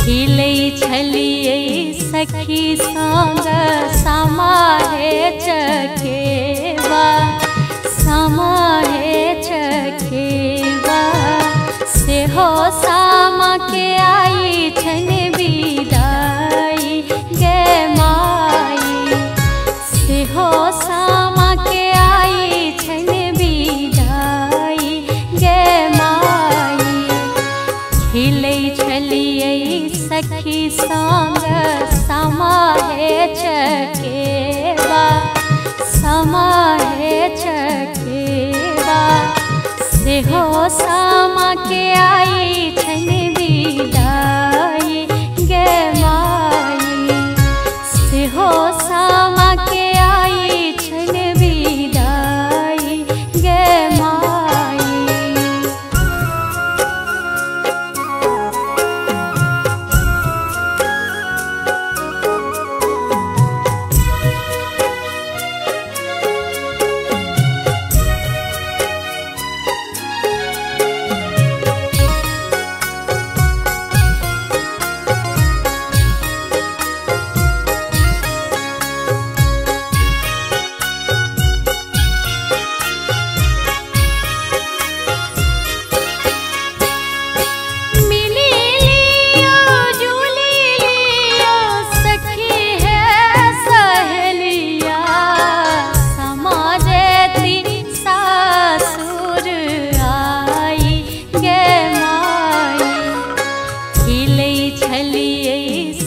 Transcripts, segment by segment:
खिलै छलियै सखी संग समाहे चकेबा, समाहे चकेबा। सेहो सामा के आई छन बिदाई गे माई, सेहो सामा के आई छन बिदाई गे माई। खिलै छलियै सखी संग समाहे चकेबा, समाहे चकेबा। सेहो सामा के आई छन बिदाई गे माई, सेहो सामा के आई छन बिदाई गे माई।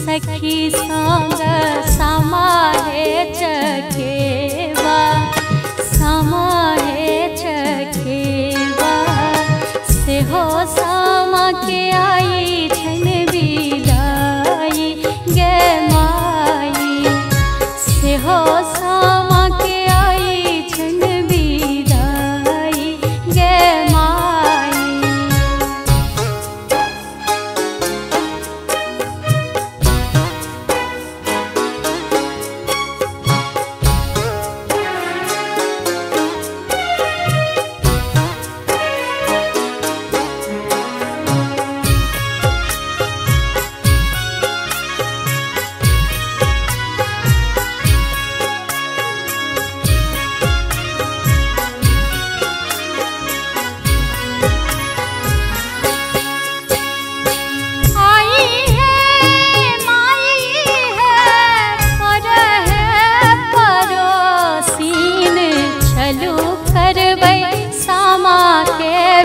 सखी संग समाहे चकेबा, समाहे चकेबा। सेहो सामा के आई छन बिदाई गे माई, सेहो सामा के आई छन बिदाई गे माई।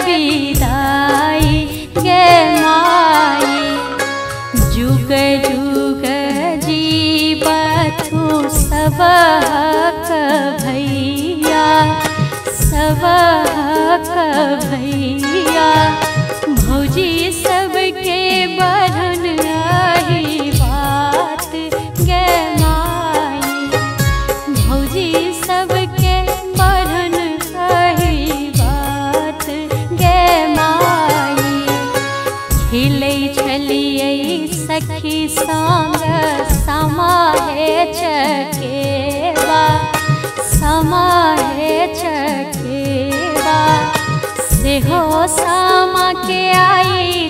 बिदाई गे माई। जुग जुग जीवथु सबहक भैया, सबहक भैया। भौजी सबके बढ़न रही बात गे माई, भौजी सबके बढ़न रही बात गे माई। खिलै छलियै सखी संग समाहे चकेबा, समाहे चकेबा। सेहो सामा के आई